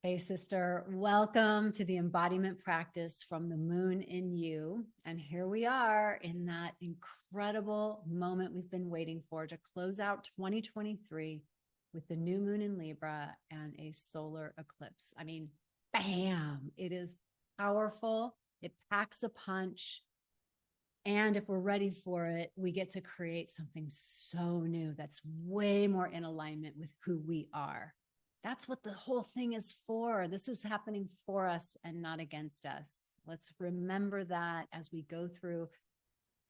Hey, sister, welcome to the embodiment practice from the moon in you. And here we are in that incredible moment we've been waiting for to close out 2023 with the new moon in Libra and a solar eclipse. I mean, bam, it is powerful. It packs a punch. And if we're ready for it, we get to create something so new that's way more in alignment with who we are. That's what the whole thing is for. This is happening for us and not against us. Let's remember that as we go through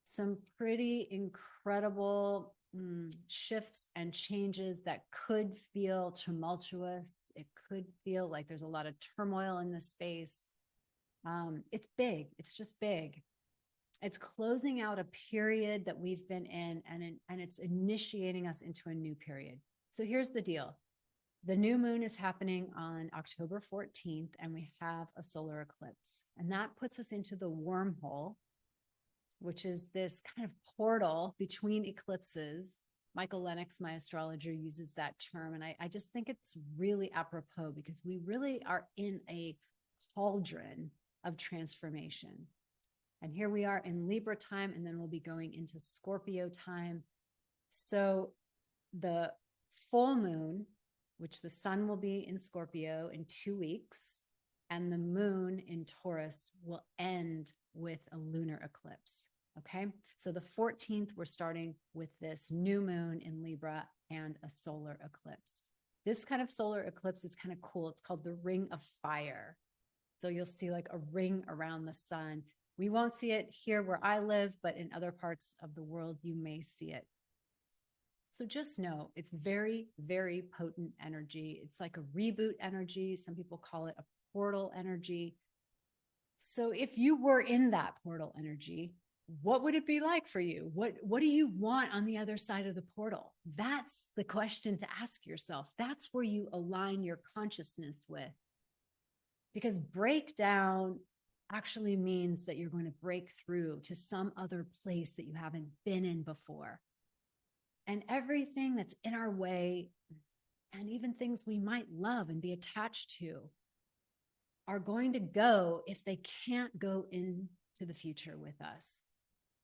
some pretty incredible shifts and changes that could feel tumultuous. It could feel like there's a lot of turmoil in this space. It's big. It's just big. It's closing out a period that we've been in, and it's initiating us into a new period. So here's the deal. The new moon is happening on October 14th, and we have a solar eclipse. And that puts us into the wormhole, which is this kind of portal between eclipses. Michael Lennox, my astrologer, uses that term. And I just think it's really apropos because we really are in a cauldron of transformation. And here we are in Libra time, and then we'll be going into Scorpio time. So the full moon, which the sun will be in Scorpio in 2 weeks, and the moon in Taurus will end with a lunar eclipse. Okay. So the 14th, we're starting with this new moon in Libra and a solar eclipse. This kind of solar eclipse is kind of cool. It's called the Ring of Fire. So you'll see like a ring around the sun. We won't see it here where I live, but in other parts of the world, you may see it. So just know it's very, very potent energy. It's like a reboot energy. Some people call it a portal energy. So if you were in that portal energy, what would it be like for you? What do you want on the other side of the portal? That's the question to ask yourself. That's where you align your consciousness with. Because breakdown actually means that you're going to break through to some other place that you haven't been in before. And everything that's in our way, and even things we might love and be attached to, are going to go if they can't go into the future with us.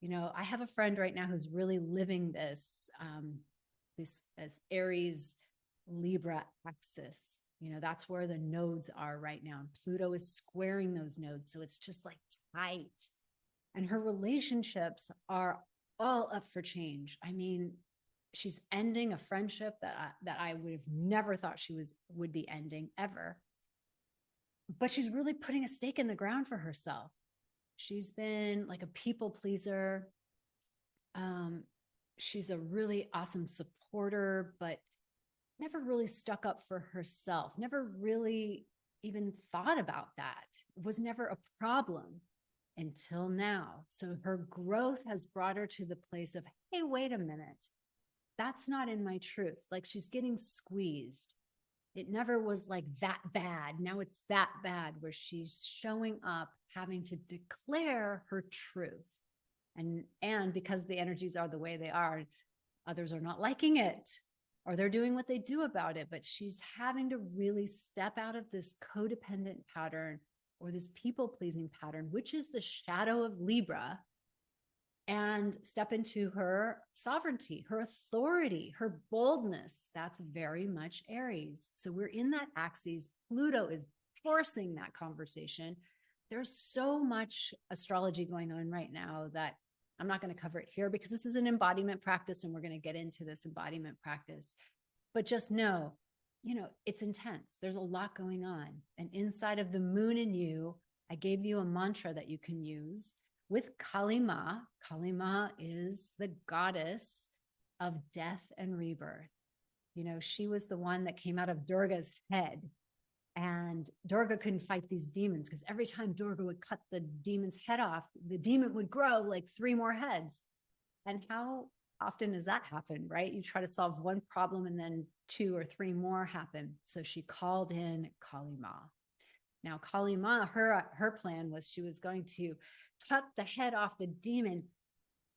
You know, I have a friend right now who's really living this as Aries Libra axis. You know, that's where the nodes are right now. And Pluto is squaring those nodes. So it's just like tight. And her relationships are all up for change. I mean, she's ending a friendship that I would have never thought would be ending ever. But she's really putting a stake in the ground for herself. She's been like a people pleaser. She's a really awesome supporter, but never really stuck up for herself, never really even thought about that. It was never a problem until now. So her growth has brought her to the place of, hey, wait a minute. That's not in my truth. Like she's getting squeezed. It never was like that bad. Now it's that bad where she's showing up, having to declare her truth. And because the energies are the way they are, others are not liking it, or they're doing what they do about it. But she's having to really step out of this codependent pattern or this people-pleasing pattern, which is the shadow of Libra, and step into her sovereignty, her authority, her boldness. That's very much Aries. So we're in that axis. Pluto is forcing that conversation. There's so much astrology going on right now that I'm not going to cover it here because this is an embodiment practice and we're going to get into this embodiment practice. But just know, you know, it's intense. There's a lot going on. And inside of the moon in you, I gave you a mantra that you can use with Kali Ma. Kali Ma is the goddess of death and rebirth. You know, she was the one that came out of Durga's head. And Durga couldn't fight these demons because every time Durga would cut the demon's head off, the demon would grow like 3 more heads. And how often does that happen, right? You try to solve one problem and then 2 or 3 more happen. So she called in Kali Ma. Now, Kali Ma, her plan was she was going to cut the head off the demon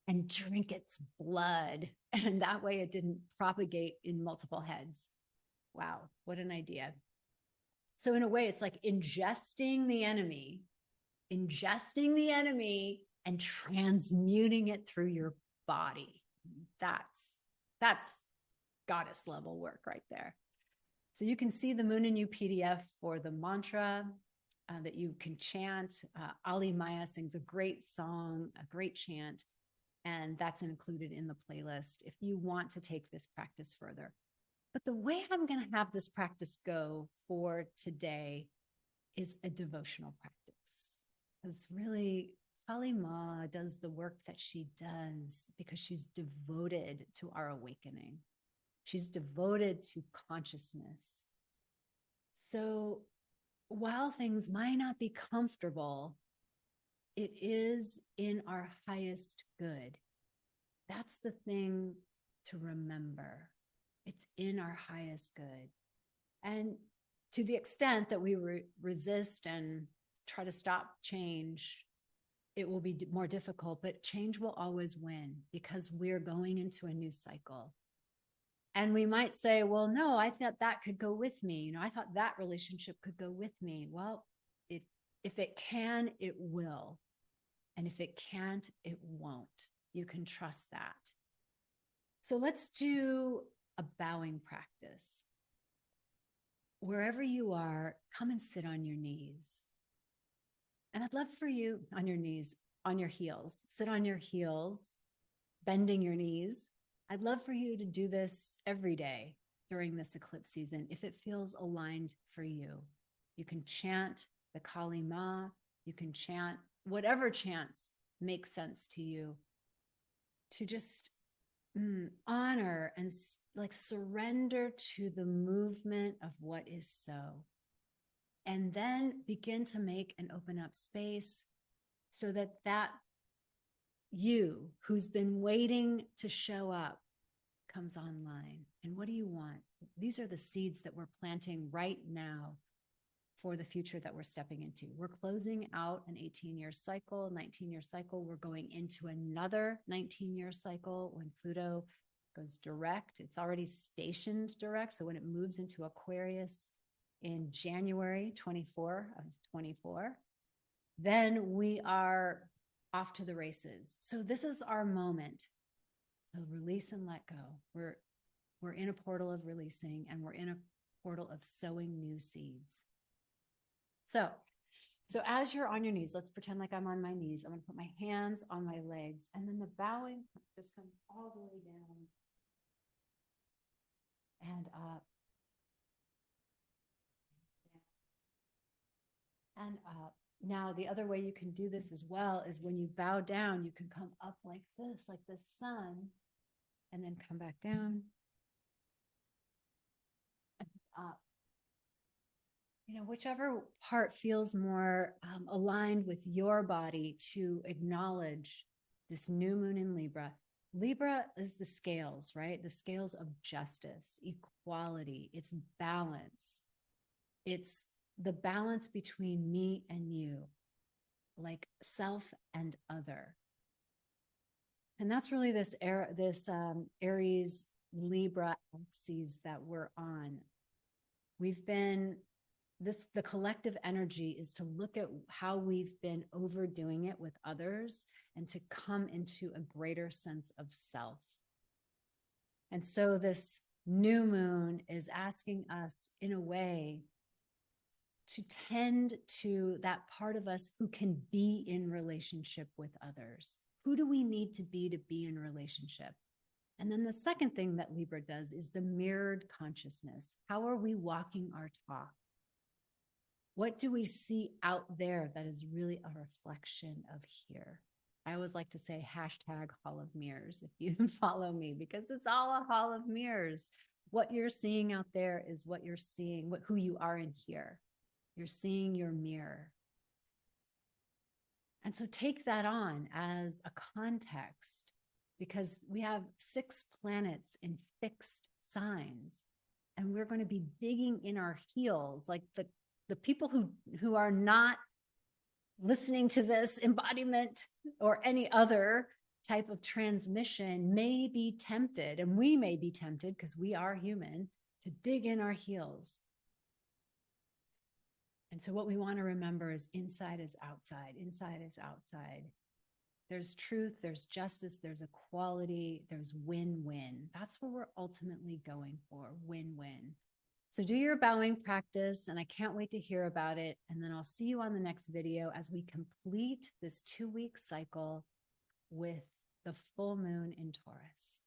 and drink its blood. And that way it didn't propagate in multiple heads. Wow, what an idea. So in a way, it's like ingesting the enemy and transmuting it through your body. That's goddess level work right there. So you can see the Moon in You PDF for the mantra that you can chant. Ali Maya sings a great song, a great chant, and that's included in the playlist if you want to take this practice further. But the way I'm going to have this practice go for today is a devotional practice. Because really, Kali Ma does the work that she does because she's devoted to our awakening. She's devoted to consciousness. So while things might not be comfortable, it is in our highest good. That's the thing to remember. It's in our highest good. And to the extent that we resist and try to stop change, it will be more difficult, but change will always win because we're going into a new cycle. And we might say, well, no, I thought that could go with me. I thought that relationship could go with me. Well, if it can, it will. And if it can't, it won't. You can trust that. So let's do a bowing practice. Wherever you are, come and sit on your knees. And I'd love for you on your knees, on your heels. Sit on your heels, bending your knees. I'd love for you to do this every day during this eclipse season if it feels aligned for you. You can chant the Kali Ma. You can chant whatever chants make sense to you to just honor and like surrender to the movement of what is so. And then begin to make and open up space so that you who's been waiting to show up comes online. And what do you want? These are the seeds that we're planting right now for the future that we're stepping into. We're closing out an 18-year cycle, 19-year cycle. We're going into another 19-year cycle when Pluto goes direct. It's already stationed direct. So when it moves into Aquarius in January 24 of 24, then we are off to the races. So this is our moment to release and let go. We're in a portal of releasing, and we're in a portal of sowing new seeds. So as you're on your knees, let's pretend like I'm on my knees. I'm going to put my hands on my legs, and then the bowing just comes all the way down and up and up. Now, the other way you can do this as well is when you bow down, you can come up like this, like the sun, and then come back down and up. Whichever part feels more aligned with your body to acknowledge this new moon in Libra. Libra is the scales, right? The scales of justice, equality, it's balance. It's the balance between me and you, like self and other. And that's really this Aries Libra axis that we're on. The collective energy is to look at how we've been overdoing it with others and to come into a greater sense of self. And so this new moon is asking us in a way to tend to that part of us who can be in relationship with others. Who do we need to be in relationship? And then the second thing that Libra does is the mirrored consciousness. How are we walking our talk? What do we see out there that is really a reflection of here? I always like to say #Hall of Mirrors if you follow me, because it's all a hall of mirrors. What you're seeing out there is what you're seeing, who you are in here. You're seeing your mirror. And so take that on as a context, because we have 6 planets in fixed signs, and we're going to be digging in our heels, like the people who are not listening to this embodiment or any other type of transmission may be tempted, and we may be tempted because we are human, to dig in our heels. And so what we want to remember is inside is outside. Inside is outside. There's truth, there's justice, there's equality, there's win-win. That's what we're ultimately going for, win-win. So do your bowing practice, and I can't wait to hear about it. And then I'll see you on the next video as we complete this 2-week cycle with the full moon in Taurus.